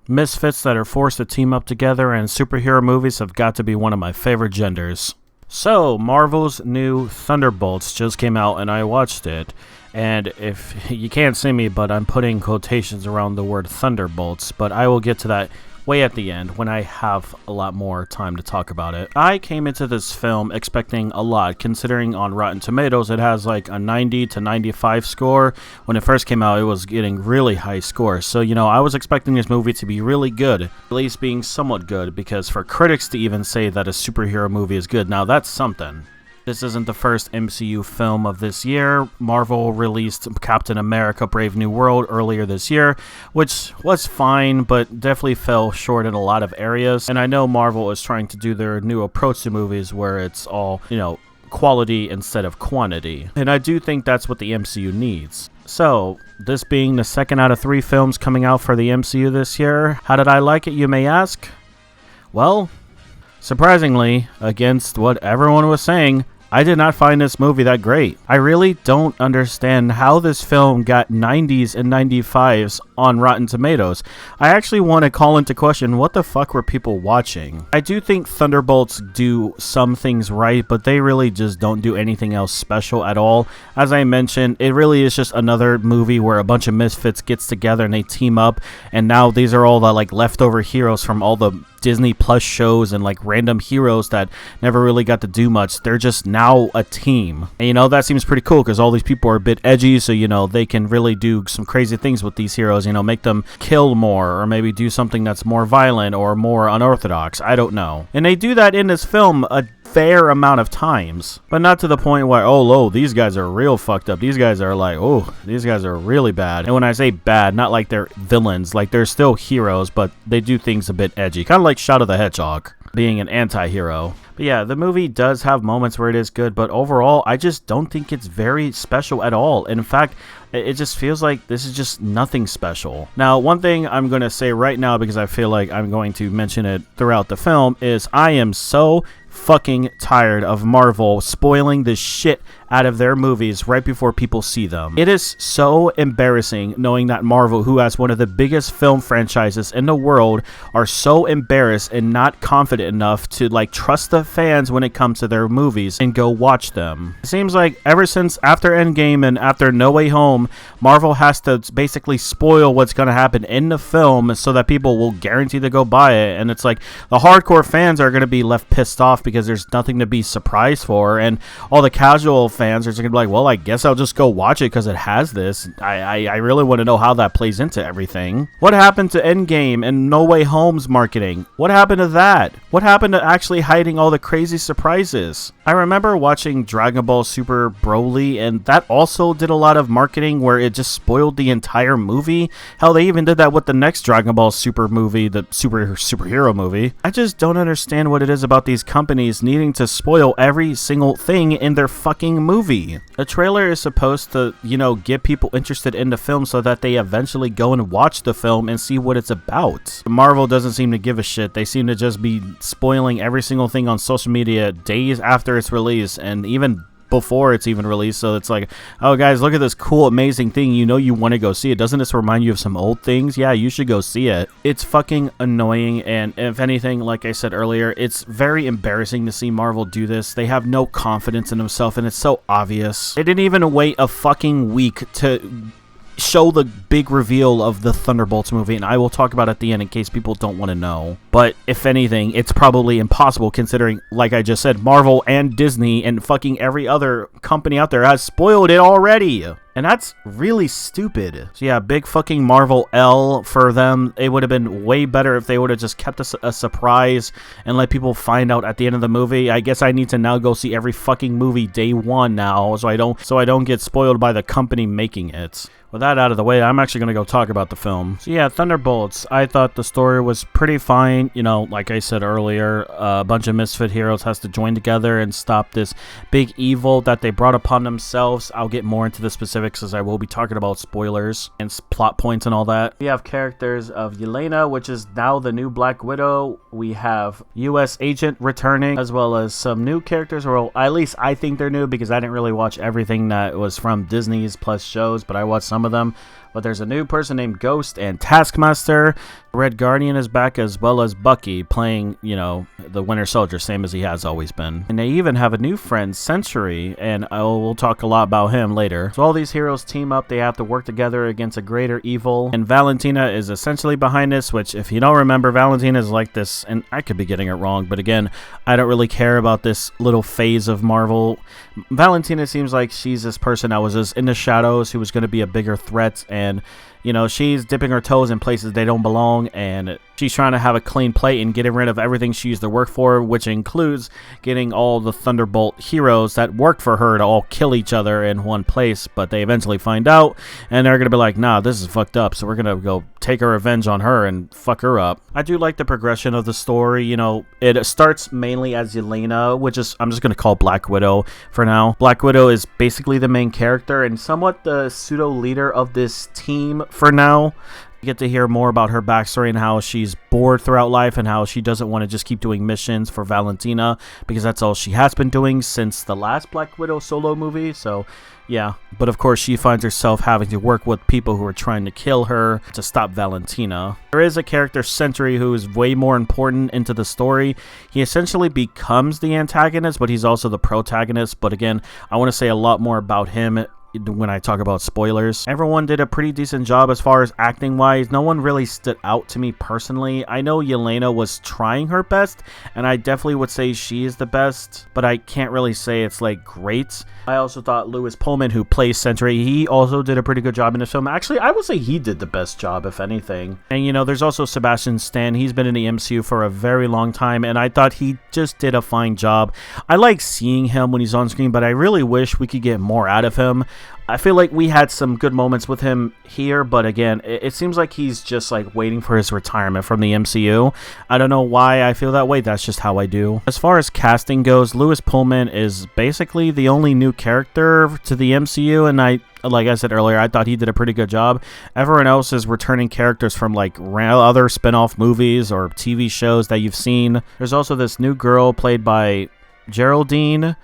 Misfits that are forced to team up together, and superhero movies have got to be one of my favorite genders. So, Marvel's new Thunderbolts just came out and I watched it. And if you can't see me, but I'm putting quotations around the word Thunderbolts, but I will get to that way at the end when I have a lot more time to talk about it. I came into this film expecting a lot, considering on Rotten Tomatoes it has like a 90 to 95 score. When it first came out, it was getting really high scores. So, I was expecting this movie to be really good, at least being somewhat good, because for critics to even say that a superhero movie is good, now that's something. This isn't the first MCU film of this year. Marvel released Captain America Brave New World earlier this year, which was fine, but definitely fell short in a lot of areas. And I know Marvel is trying to do their new approach to movies where it's all, quality instead of quantity. And I do think that's what the MCU needs. So, this being the second out of 3 films coming out for the MCU this year, how did I like it, you may ask? Well, surprisingly, against what everyone was saying, I did not find this movie that great. I really don't understand how this film got 90s and 95s on Rotten Tomatoes. I actually want to call into question what the fuck were people watching. I do think Thunderbolts do some things right, but they really just don't do anything else special at all. As I mentioned, it really is just another movie where a bunch of misfits gets together and they team up, and now these are all the leftover heroes from all the Disney Plus shows and random heroes that never really got to do much. They're just now a team. And that seems pretty cool because all these people are a bit edgy, so they can really do some crazy things with these heroes, make them kill more or maybe do something that's more violent or more unorthodox. I don't know. And they do that in this film a fair amount of times, but not to the point where, oh, these guys are real fucked up. These guys are these guys are really bad. And when I say bad, not like they're villains, they're still heroes, but they do things a bit edgy, kind of like Shadow the Hedgehog being an anti-hero. But yeah, the movie does have moments where it is good, but overall, I just don't think it's very special at all. In fact, it just feels like this is just nothing special. Now, one thing I'm going to say right now, because I feel like I'm going to mention it throughout the film, is I am so fucking tired of Marvel spoiling the shit out of their movies right before people see them. It is so embarrassing knowing that Marvel, who has one of the biggest film franchises in the world, are so embarrassed and not confident enough to trust the fans when it comes to their movies and go watch them. It seems like ever since after Endgame and after No Way Home, Marvel has to basically spoil what's going to happen in the film so that people will guarantee to go buy it. And it's the hardcore fans are going to be left pissed off because there's nothing to be surprised for, and all the casual fans are just gonna be like, well, I guess I'll just go watch it because it has this. I really want to know how that plays into everything. What happened to Endgame and No Way Home's marketing? What happened to that? What happened to actually hiding all the crazy surprises? I remember watching Dragon Ball Super Broly, and that also did a lot of marketing where it just spoiled the entire movie. Hell, they even did that with the next Dragon Ball Super movie, the superhero movie. I just don't understand what it is about these companies needing to spoil every single thing in their fucking movie. A trailer is supposed to, get people interested in the film so that they eventually go and watch the film and see what it's about. Marvel doesn't seem to give a shit. They seem to just be spoiling every single thing on social media days after it's released, and even before it's even released. So it's oh guys, look at this cool amazing thing, you want to go see it. Doesn't this remind you of some old things? Yeah, you should go see it. It's fucking annoying, and if anything, like I said earlier, it's very embarrassing to see Marvel do this. They have no confidence in themselves, and it's so obvious. They didn't even wait a fucking week to show the big reveal of the Thunderbolts movie, and I will talk about it at the end in case people don't want to know. But if anything, it's probably impossible considering, like I just said, Marvel and Disney and fucking every other company out there has spoiled it already. And that's really stupid. So yeah, big fucking Marvel L for them. It would have been way better if they would have just kept a surprise and let people find out at the end of the movie. I guess I need to now go see every fucking movie day one now, so I don't get spoiled by the company making it. With that out of the way, I'm actually going to go talk about the film. So yeah, Thunderbolts. I thought the story was pretty fine. Like I said earlier, a bunch of misfit heroes has to join together and stop this big evil that they brought upon themselves. I'll get more into the specifics as I will be talking about spoilers and plot points and all that. We have characters of Yelena, which is now the new Black Widow. We have U.S. Agent returning, as well as some new characters. Well, at least I think they're new because I didn't really watch everything that was from Disney's Plus shows, but I watched some of them. But there's a new person named Ghost and Taskmaster. Red Guardian is back, as well as Bucky playing, the Winter Soldier, same as he has always been. And they even have a new friend, Sentry, and we'll talk a lot about him later. So all these heroes team up, they have to work together against a greater evil, and Valentina is essentially behind this, which, if you don't remember, Valentina is like this, and I could be getting it wrong, but again, I don't really care about this little phase of Marvel. Valentina seems like she's this person that was just in the shadows, who was going to be a bigger threat, and she's dipping her toes in places they don't belong, and she's trying to have a clean plate and getting rid of everything she used to work for, which includes getting all the Thunderbolt heroes that worked for her to all kill each other in one place. But they eventually find out, and they're going to be like, nah, this is fucked up, so we're going to go take our revenge on her and fuck her up. I do like the progression of the story. It starts mainly as Yelena, which is, I'm just going to call Black Widow for now. Black Widow is basically the main character and somewhat the pseudo leader of this team for now. You get to hear more about her backstory and how she's bored throughout life and how she doesn't want to just keep doing missions for Valentina, because that's all she has been doing since the last Black Widow solo movie. So yeah, but of course she finds herself having to work with people who are trying to kill her to stop Valentina. There is a character, Sentry, who is way more important into the story. He essentially becomes the antagonist, but he's also the protagonist. But again, I want to say a lot more about him when I talk about spoilers. Everyone did a pretty decent job as far as acting wise. No one really stood out to me personally. I know Yelena was trying her best, and I definitely would say she is the best, but I can't really say it's like great. I also thought Lewis Pullman, who plays Sentry, he also did a pretty good job in this film. Actually, I would say he did the best job, if anything. And there's also Sebastian Stan. He's been in the MCU for a very long time, and I thought he just did a fine job. I like seeing him when he's on screen, but I really wish we could get more out of him. I feel like we had some good moments with him here, but again, it seems like he's just like waiting for his retirement from the MCU. I don't know why I feel that way. That's just how I do. As far as casting goes, Lewis Pullman is basically the only new character to the MCU, and like I said earlier, I thought he did a pretty good job. Everyone else is returning characters from like other spin-off movies or TV shows that you've seen. There's also this new girl played by Geraldine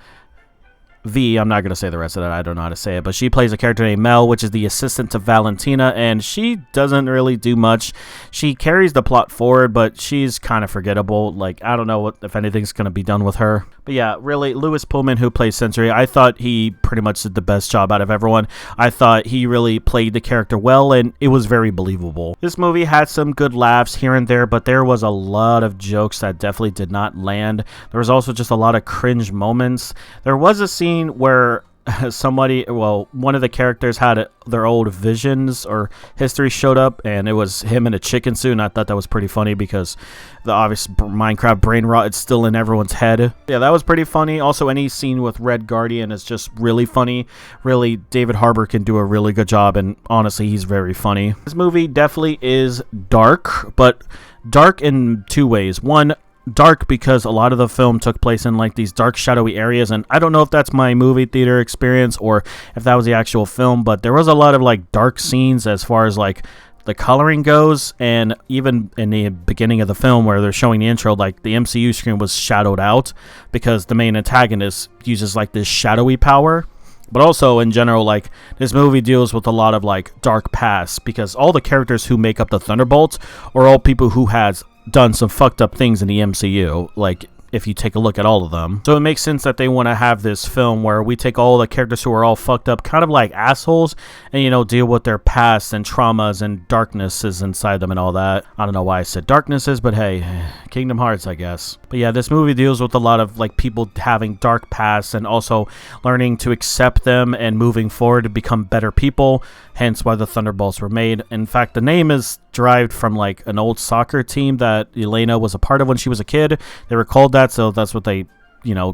V. I'm not going to say the rest of that. I don't know how to say it, but she plays a character named Mel, which is the assistant to Valentina, and she doesn't really do much. She carries the plot forward, but she's kind of forgettable. Like, I don't know if anything's going to be done with her. But yeah, really, Lewis Pullman, who plays Sentry, I thought he pretty much did the best job out of everyone. I thought he really played the character well, and it was very believable. This movie had some good laughs here and there, but there was a lot of jokes that definitely did not land. There was also just a lot of cringe moments. There was a scene where one of the characters had their old visions or history showed up, and it was him in a chicken suit, and I thought that was pretty funny because the obvious Minecraft brain rot is still in everyone's head. Yeah, that was pretty funny. Also, any scene with Red Guardian is just really funny. Really, David Harbour can do a really good job, and honestly, he's very funny. This movie definitely is dark, but dark in two ways. One, dark because a lot of the film took place in like these dark, shadowy areas, and I don't know if that's my movie theater experience or if that was the actual film, but there was a lot of like dark scenes as far as like the coloring goes, and even in the beginning of the film where they're showing the intro, like the MCU screen was shadowed out because the main antagonist uses like this shadowy power. But also, in general, like, this movie deals with a lot of, like, dark past, because all the characters who make up the Thunderbolts are all people who has done some fucked up things in the MCU, like, if you take a look at all of them. So it makes sense that they want to have this film where we take all the characters who are all fucked up, kind of like assholes, and, deal with their past and traumas and darknesses inside them and all that. I don't know why I said darknesses, but hey, Kingdom Hearts, I guess. But yeah, this movie deals with a lot of, like, people having dark pasts and also learning to accept them and moving forward to become better people, hence why the Thunderbolts were made. In fact, the name is derived from, like, an old soccer team that Yelena was a part of when she was a kid. They were called that, so that's what they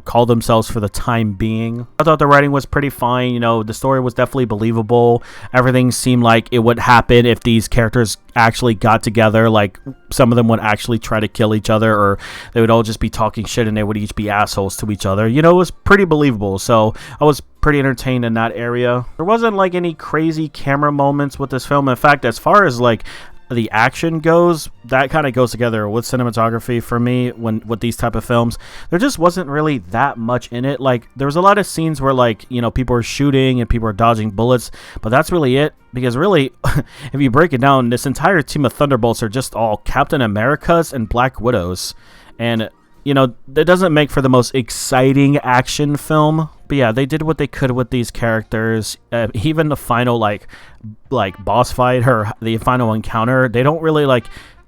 call themselves for the time being. I thought the writing was pretty fine. The story was definitely believable. Everything seemed like it would happen if these characters actually got together. Like, some of them would actually try to kill each other, or they would all just be talking shit and they would each be assholes to each other. It was pretty believable. So I was pretty entertained in that area. There wasn't like any crazy camera moments with this film. In fact, as far as like the action goes, that kind of goes together with cinematography for me when with these type of films. There just wasn't really that much in it. Like, there was a lot of scenes where, like, you know, people are shooting and people are dodging bullets, but that's really it. Because really, if you break it down, this entire team of Thunderbolts are just all Captain Americas and Black Widows. And, you know, that doesn't make for the most exciting action film. But yeah, they did what they could with these characters. Even the final, like boss fight, or the final encounter, they don't really, like,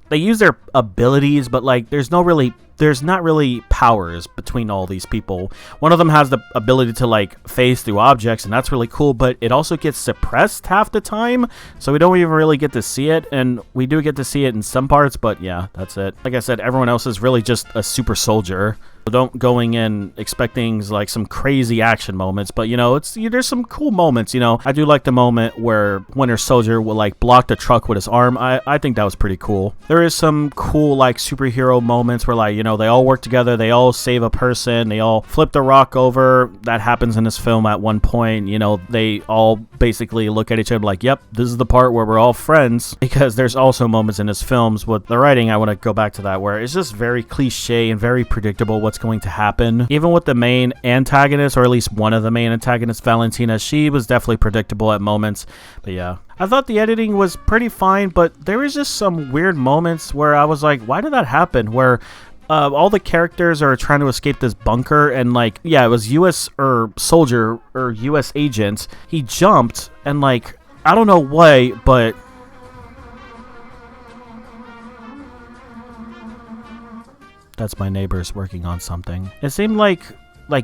they use their abilities, but, like, there's not really powers between all these people. One of them has the ability to, like, phase through objects, and that's really cool, but it also gets suppressed half the time, so we don't even really get to see it, and we do get to see it in some parts, but yeah, that's it. Like I said, everyone else is really just a super soldier. So don't going in expecting, like, some crazy action moments, but, you know, there's some cool moments. You know, I do like the moment where Winter Soldier will, like, block the truck with his arm. I think that was pretty cool. There is some cool, like, superhero moments where, like, you know, they all work together, they all save a person, they all flip the rock over. That happens in this film at one point. You know, they all basically look at each other like, yep, this is the part where we're all friends. Because there's also moments in his films with the writing, I want to go back to that, where it's just very cliche and very predictable what's going to happen. Even with the main antagonist, or at least one of the main antagonists, Valentina, she was definitely predictable at moments. But yeah, I thought the editing was pretty fine, but there was just some weird moments where I was like, why did that happen? Where all the characters are trying to escape this bunker, and, like, yeah, it was U.S. or soldier or U.S. agent. He jumped, and, like, I don't know why, but that's my neighbors working on something. It seemed like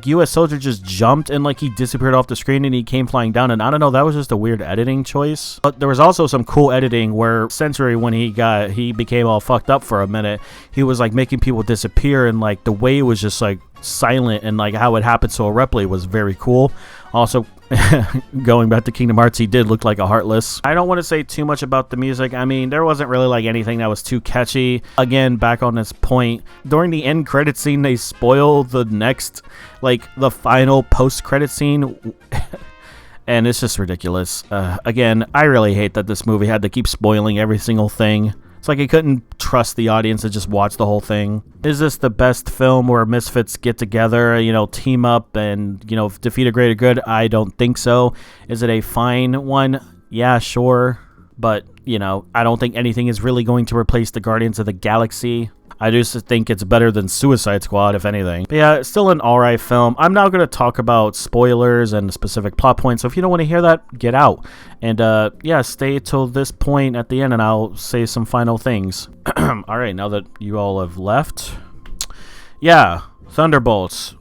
U.S. soldier just jumped and, like, he disappeared off the screen and he came flying down, and I don't know, that was just a weird editing choice. But there was also some cool editing where Sentry, when he became all fucked up for a minute, he was, like, making people disappear, and, like, the way it was just, like, silent, and, like, how it happened so abruptly was very cool. Also, going back to Kingdom Hearts, he did look like a Heartless. I don't want to say too much about the music. I mean, there wasn't really, like, anything that was too catchy. Again, back on this point, during the end credit scene, they spoil the next, like, the final post-credit scene. And it's just ridiculous. Again, I really hate that this movie had to keep spoiling every single thing. It's like I couldn't trust the audience to just watch the whole thing. Is this the best film where misfits get together, you know, team up and, you know, defeat a greater good? I don't think so. Is it a fine one? Yeah, sure. But, you know, I don't think anything is really going to replace the Guardians of the Galaxy. I just think it's better than Suicide Squad, if anything. But yeah, it's still an alright film. I'm not going to talk about spoilers and specific plot points, so if you don't want to hear that, get out. And yeah, stay till this point at the end, and I'll say some final things. Alright, now that you all have left. Yeah, Thunderbolts.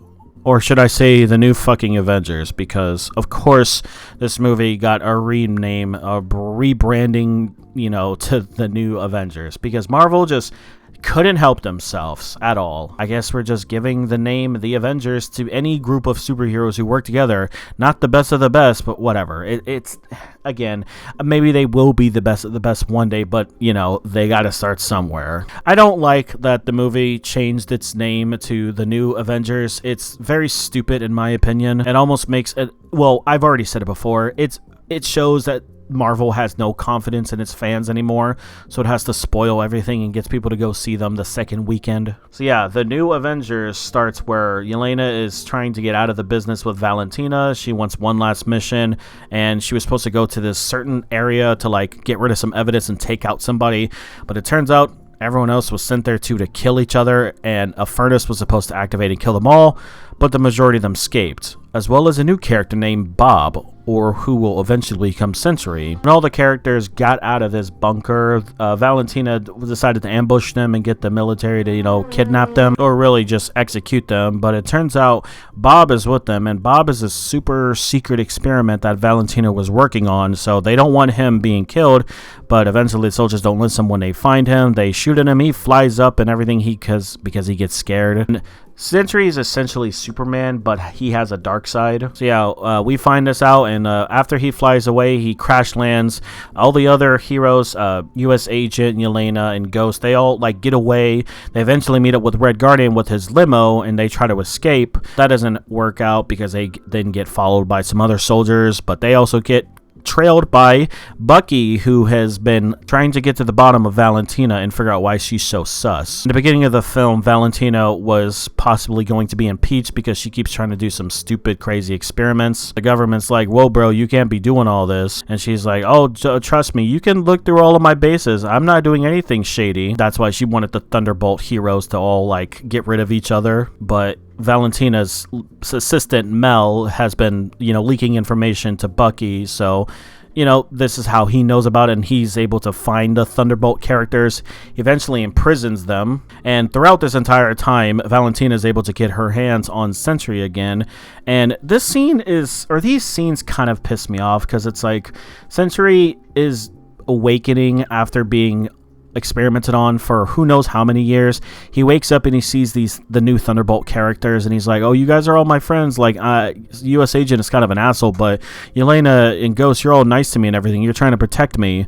Or should I say the new fucking Avengers, because, of course, this movie got a rename, a rebranding, you know, to the new Avengers, because Marvel just couldn't help themselves at all. I guess we're just giving the name The Avengers to any group of superheroes who work together. Not the best of the best, but whatever. It's, again, maybe they will be the best of the best one day, but, you know, they gotta start somewhere. I don't like that the movie changed its name to The New Avengers. It's very stupid, in my opinion. It almost makes it, well, I've already said it before, it shows that Marvel has no confidence in its fans anymore, so it has to spoil everything and gets people to go see them the second weekend. So yeah, The New Avengers starts where Yelena is trying to get out of the business with Valentina. She wants one last mission, and she was supposed to go to this certain area to, like, get rid of some evidence and take out somebody, but it turns out everyone else was sent there to kill each other, and a furnace was supposed to activate and kill them all, but the majority of them escaped, as well as a new character named Bob, or who will eventually become Sentry. When all the characters got out of this bunker, Valentina decided to ambush them and get the military to, you know, kidnap them, or really just execute them, but it turns out Bob is with them, and Bob is a super secret experiment that Valentina was working on, so they don't want him being killed, but eventually the soldiers don't listen when they find him. They shoot at him, he flies up and everything because he gets scared. And Sentry is essentially Superman, but he has a dark side. So yeah, we find this out, and after he flies away, he crash lands. All the other heroes, U.S. Agent, Yelena, and Ghost, they all, like, get away. They eventually meet up with Red Guardian with his limo, and they try to escape. That doesn't work out because they then get followed by some other soldiers, but they also get trailed by Bucky, who has been trying to get to the bottom of Valentina and figure out why she's so sus. In the beginning of the film, Valentina was possibly going to be impeached because she keeps trying to do some stupid, crazy experiments. The government's like, whoa, bro, you can't be doing all this. And she's like, oh, trust me, you can look through all of my bases. I'm not doing anything shady. That's why she wanted the Thunderbolt heroes to all, like, get rid of each other. But Valentina's assistant, Mel, has been, leaking information to Bucky, so this is how he knows about it, and he's able to find the Thunderbolt characters, eventually imprisons them, and throughout this entire time, Valentina is able to get her hands on Sentry again, and these scenes kind of piss me off, because it's like, Sentry is awakening after being experimented on for who knows how many years. He wakes up and he sees the new Thunderbolt characters, and he's like, oh, you guys are all my friends. Like, US Agent is kind of an asshole, but Yelena and Ghost, you're all nice to me and everything. You're trying to protect me.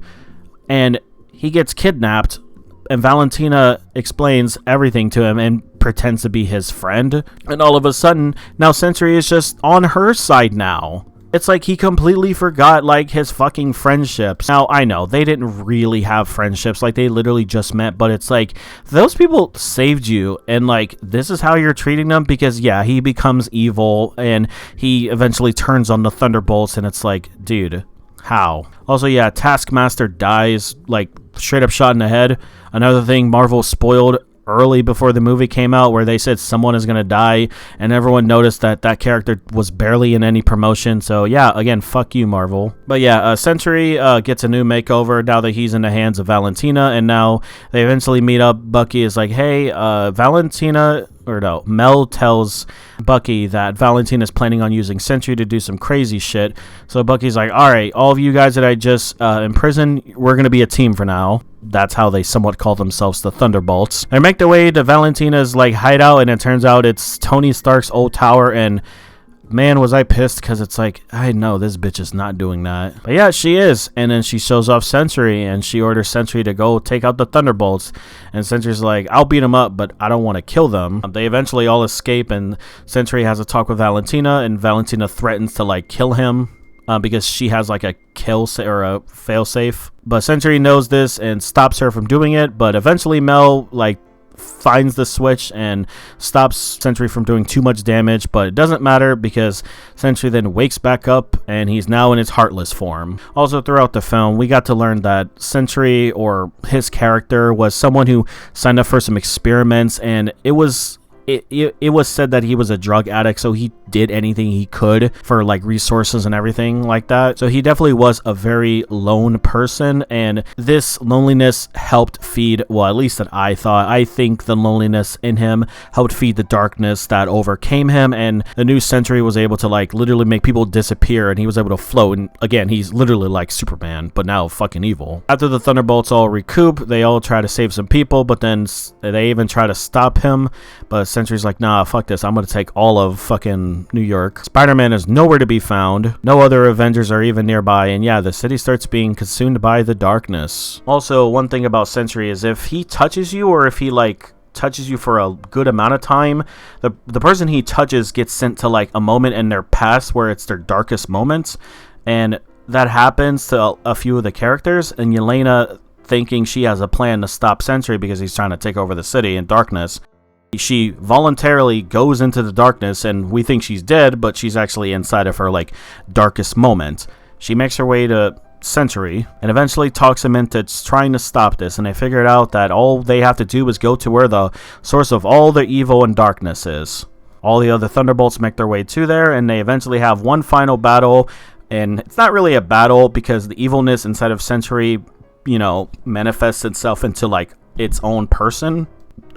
And he gets kidnapped, and Valentina explains everything to him and pretends to be his friend. And all of a sudden, now Sentry is just on her side now. It's like he completely forgot, like, his fucking friendships. Now, I know, they didn't really have friendships, like, they literally just met, but it's like, those people saved you, and, like, this is how you're treating them? Because, yeah, he becomes evil, and he eventually turns on the Thunderbolts, and it's like, dude, how? Also, yeah, Taskmaster dies, like, straight up shot in the head. Another thing Marvel spoiled early before the movie came out, where they said someone is going to die, and everyone noticed that character was barely in any promotion. So yeah, again, fuck you, Marvel. But yeah, Sentry gets a new makeover now that he's in the hands of Valentina, and now they eventually meet up. Bucky is like, hey, Mel tells Bucky that Valentina is planning on using Sentry to do some crazy shit. So Bucky's like, all right, all of you guys that I just imprisoned, we're going to be a team for now. That's how they somewhat call themselves, the Thunderbolts. They make their way to Valentina's hideout, and it turns out it's Tony Stark's old tower, and man, was I pissed, because it's like, I know this bitch is not doing that. But yeah, she is. And then she shows off Sentry, and she orders Sentry to go take out the Thunderbolts. And Sentry's like, I'll beat them up, but I don't want to kill them. They eventually all escape, and Sentry has a talk with Valentina, and Valentina threatens to kill him. Because she has a or a failsafe. But Sentry knows this and stops her from doing it. But eventually Mel finds the switch and stops Sentry from doing too much damage, but it doesn't matter because Sentry then wakes back up and he's now in his Heartless form. Also, throughout the film, we got to learn that Sentry, or his character, was someone who signed up for some experiments, and it was said that he was a drug addict, so he did anything he could for resources and everything like that. So he definitely was a very lone person, and this loneliness helped feed, well, at least that I think the loneliness in him helped feed the darkness that overcame him, and the new Sentry was able to literally make people disappear, and he was able to float, and again, he's literally like Superman, but now fucking evil. After the Thunderbolts all recoup, they all try to save some people, but then they even try to stop him, but Sentry's like, nah, fuck this, I'm gonna take all of fucking New York. Spider-Man is nowhere to be found. No other Avengers are even nearby, and yeah, the city starts being consumed by the darkness. Also, one thing about Sentry is if he touches you, or if he touches you for a good amount of time, the person he touches gets sent to a moment in their past where it's their darkest moments, and that happens to a few of the characters, and Yelena, thinking she has a plan to stop Sentry because he's trying to take over the city in darkness, she voluntarily goes into the darkness, and we think she's dead, but she's actually inside of her darkest moment. She makes her way to Sentry and eventually talks him into trying to stop this, and they figured out that all they have to do is go to where the source of all the evil and darkness is. All the other Thunderbolts make their way to there, and they eventually have one final battle, and it's not really a battle because the evilness inside of Sentry, manifests itself into its own person.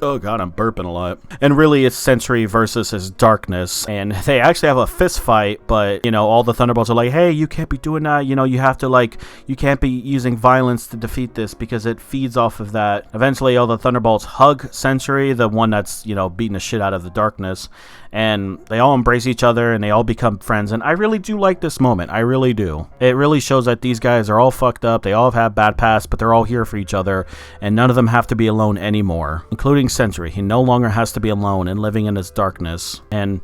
Oh god, I'm burping a lot. And really, it's Sentry versus his darkness. And they actually have a fist fight, but, all the Thunderbolts are like, hey, you can't be doing that. You have to, you can't be using violence to defeat this because it feeds off of that. Eventually, all the Thunderbolts hug Sentry, the one that's, beating the shit out of the darkness. And they all embrace each other, and they all become friends. And I really do like this moment. I really do. It really shows that these guys are all fucked up. They all have bad past, but they're all here for each other. And none of them have to be alone anymore, including Sentry. He no longer has to be alone and living in his darkness. And,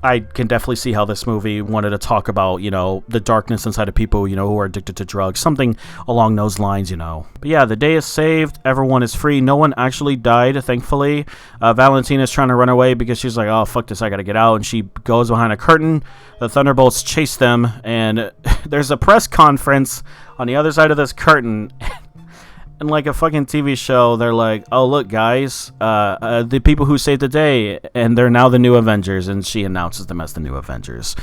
I can definitely see how this movie wanted to talk about, you know, the darkness inside of people, you know, who are addicted to drugs, something along those lines, you know. But yeah, the day is saved. Everyone is free. No one actually died, thankfully. Valentina's trying to run away because she's like, oh, fuck this, I gotta get out. And she goes behind a curtain. The Thunderbolts chase them, and there's a press conference on the other side of this curtain. And like a fucking TV show, they're like, oh, look, guys, the people who saved the day, and they're now the new Avengers, and she announces them as the new Avengers.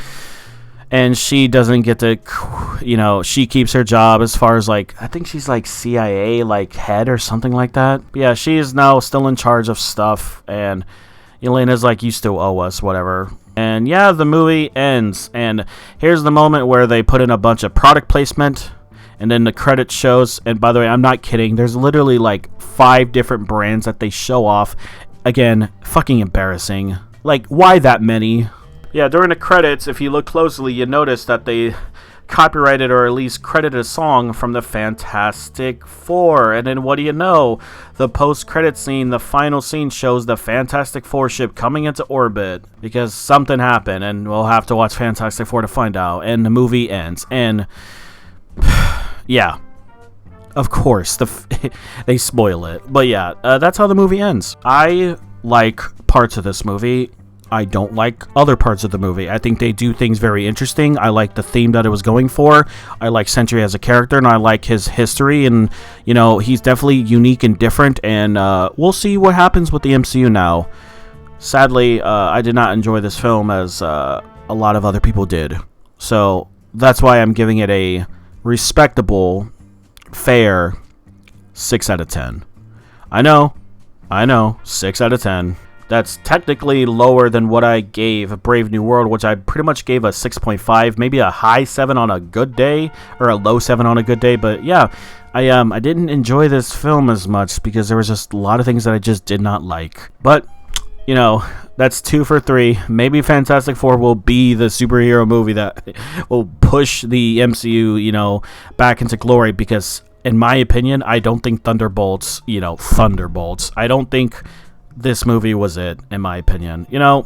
And she doesn't get to, you know, she keeps her job as far as, like, I think she's, like, CIA, like, head or something like that. But yeah, she is now still in charge of stuff, and Elena's like, you still owe us, whatever. And yeah, the movie ends, and here's the moment where they put in a bunch of product placement. And then the credit shows, and by the way, I'm not kidding, there's literally like 5 different brands that they show off. Again, fucking embarrassing. Like, why that many? Yeah, during the credits, if you look closely, you notice that they copyrighted or at least credited a song from the Fantastic Four. And then what do you know? The post-credit scene, the final scene, shows the Fantastic Four ship coming into orbit because something happened, and we'll have to watch Fantastic Four to find out. And the movie ends. And yeah, of course, they spoil it. But yeah, that's how the movie ends. I like parts of this movie. I don't like other parts of the movie. I think they do things very interesting. I like the theme that it was going for. I like Sentry as a character, and I like his history. And, you know, he's definitely unique and different. And we'll see what happens with the MCU now. Sadly, I did not enjoy this film as a lot of other people did. So that's why I'm giving it a respectable, fair 6 out of 10. I know, 6 out of 10. That's technically lower than what I gave Brave New World, which I pretty much gave a 6.5, maybe a high 7 on a good day, or a low 7 on a good day. But yeah, I didn't enjoy this film as much because there was just a lot of things that I just did not like. But, you know, that's 2 for 3. Maybe Fantastic Four will be the superhero movie that will push the MCU, you know, back into glory. Because, in my opinion, I don't think Thunderbolts, I don't think this movie was it, in my opinion. You know,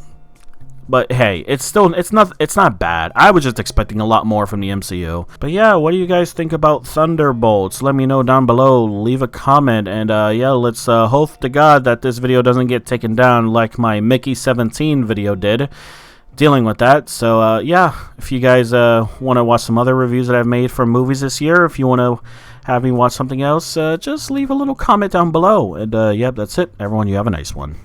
but hey, it's not bad. I was just expecting a lot more from the MCU. But yeah, what do you guys think about Thunderbolts? Let me know down below. Leave a comment, and yeah, let's hope to God that this video doesn't get taken down like my Mickey 17 video did, dealing with that. So yeah, if you guys want to watch some other reviews that I've made for movies this year, if you want to have me watch something else, just leave a little comment down below. And yep, that's it. Everyone, you have a nice one.